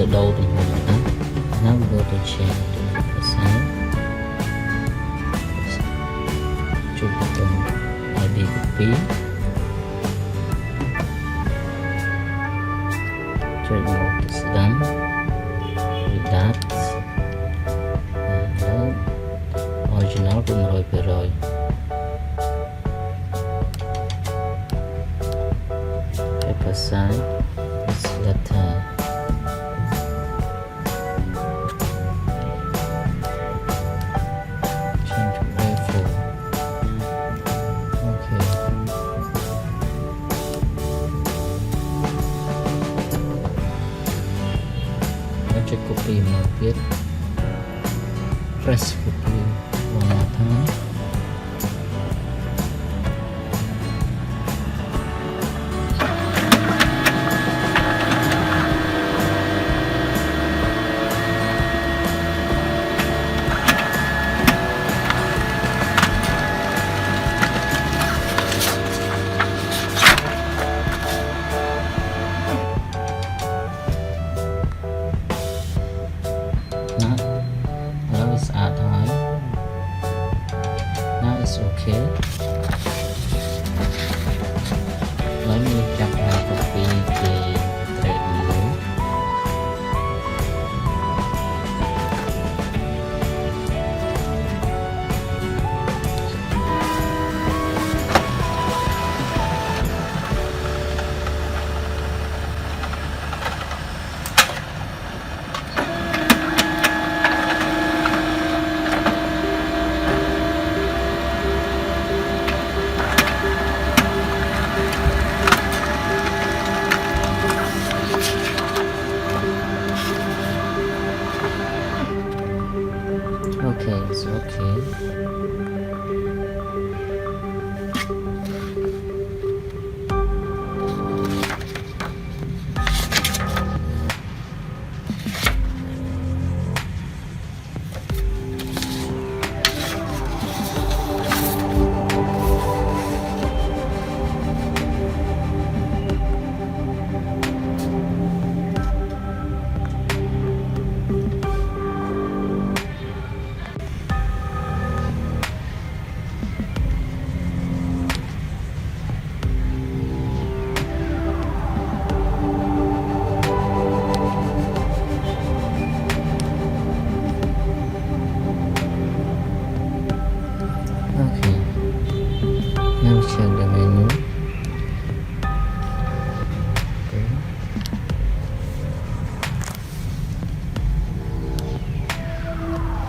ទៅដូរទំហំណា now we go to change the sign ចុចប៊ូតុង ID copy ចុចមកស្ដាំ redact original គឺ 100% paper size is letter change A4 okay now check copy មកទៀត press copy one more time now it's out high now it's okay let me jump out copy the thread view okay it's okay okay now check the menu okay.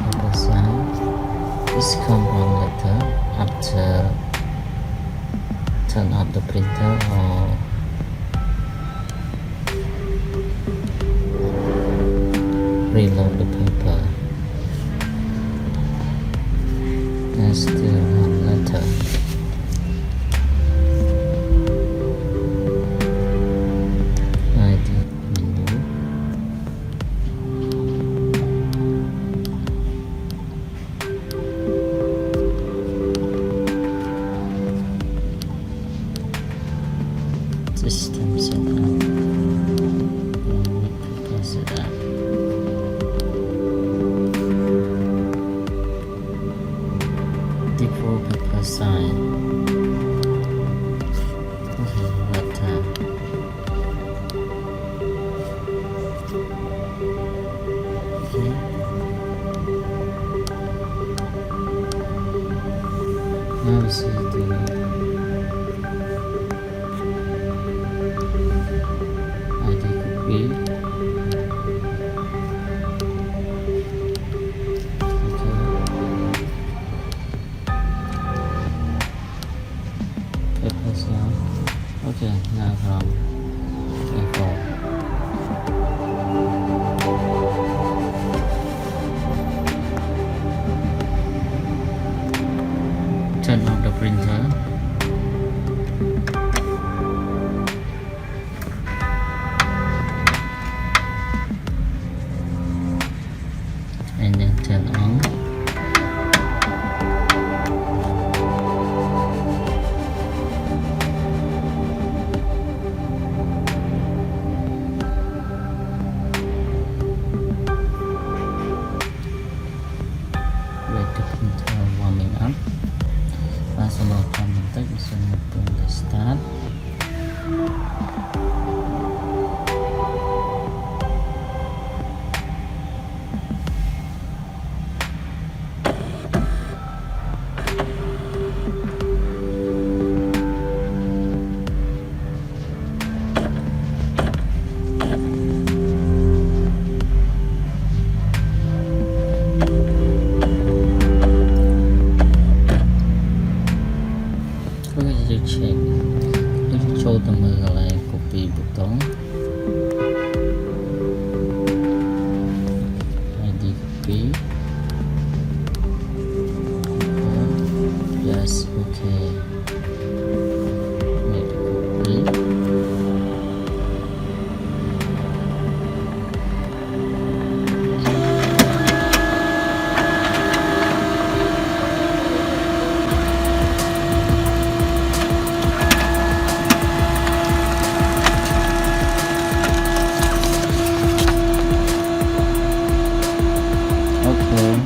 Paper size is compound letter after turn off the printer or reload the paper and still one letter ID menu system setup paper setup default paper size okay letter okay now we see the ID copy okay paper size okay now from A4 turn off the printer and then turn on copy. Yes, okay. Make the copy. Okay.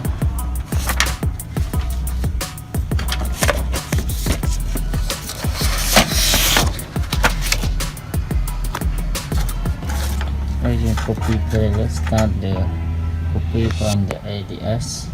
Agent copy play. Let's start the copy from the ADS.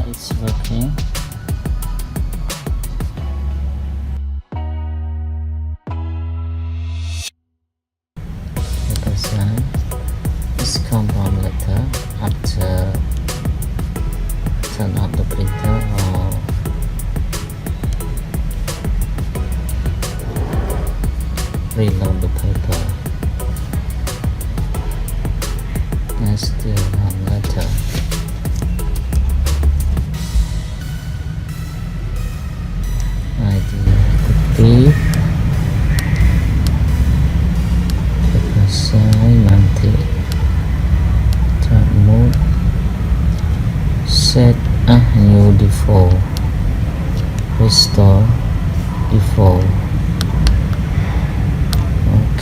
It's working. Represent this compound letter after turn off the printer or reload the paper. And still one letter. Copy selesai. Nanti track mode set new default, restore default.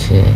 Okay.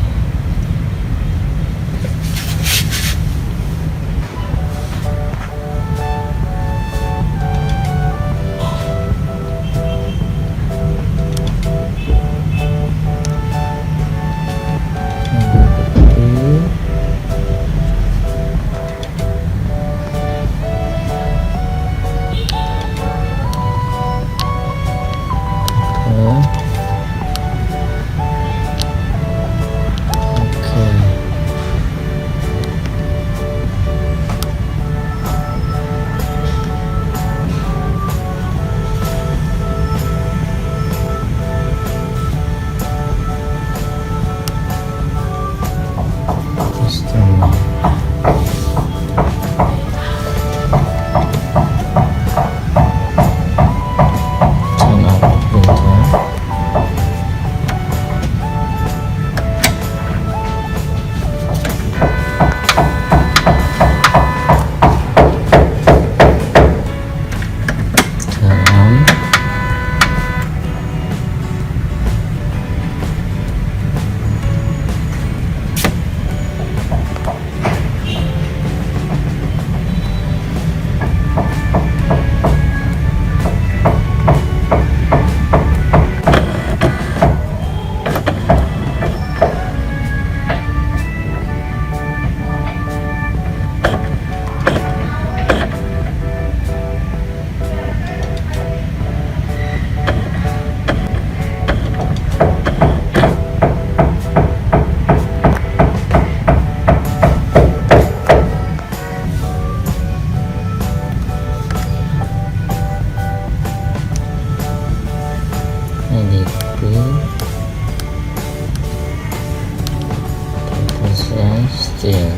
Still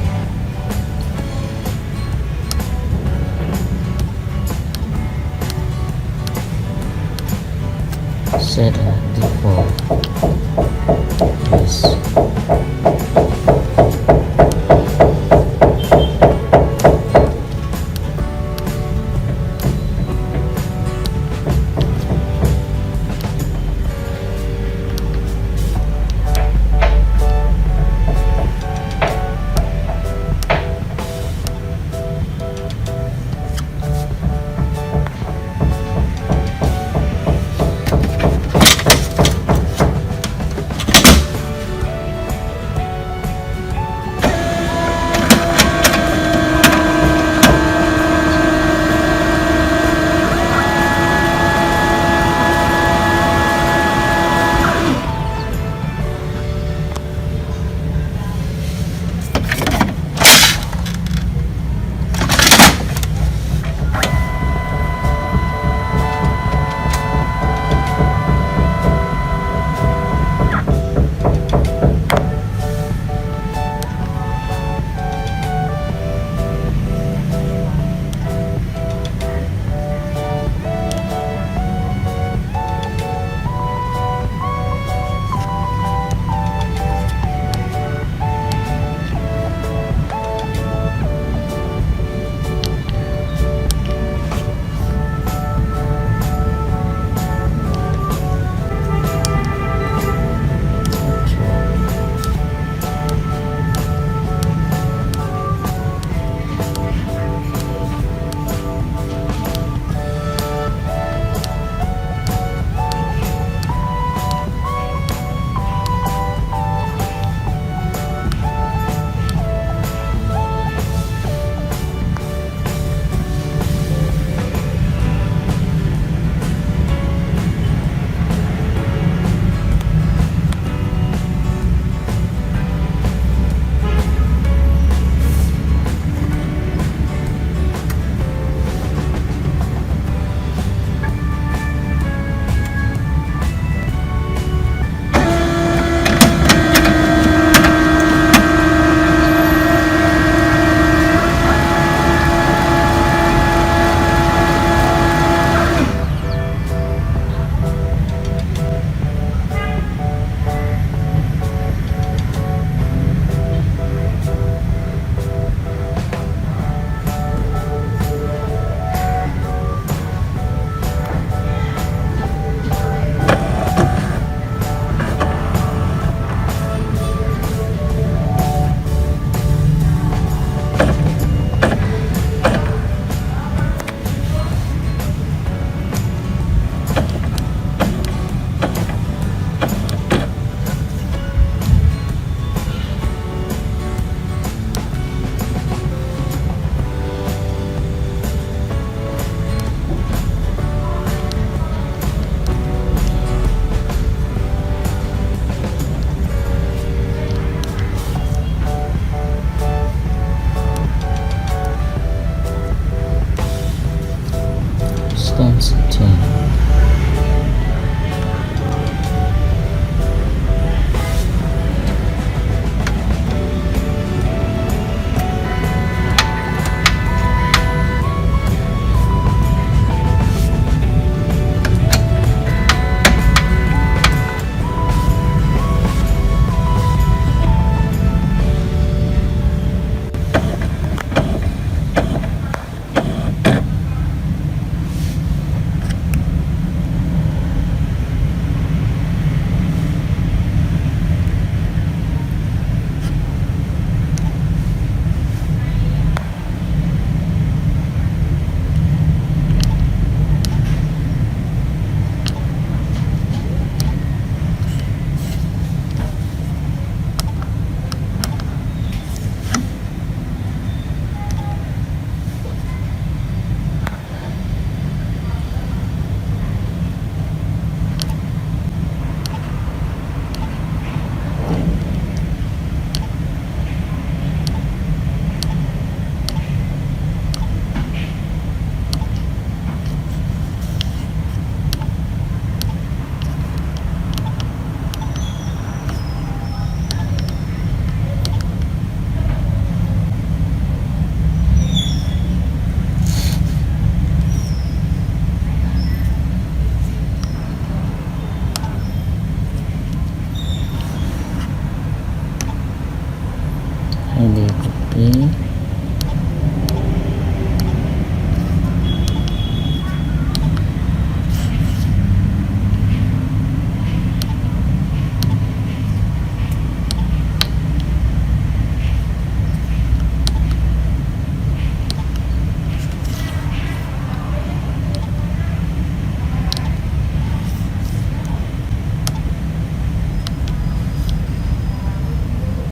set a default. Yes.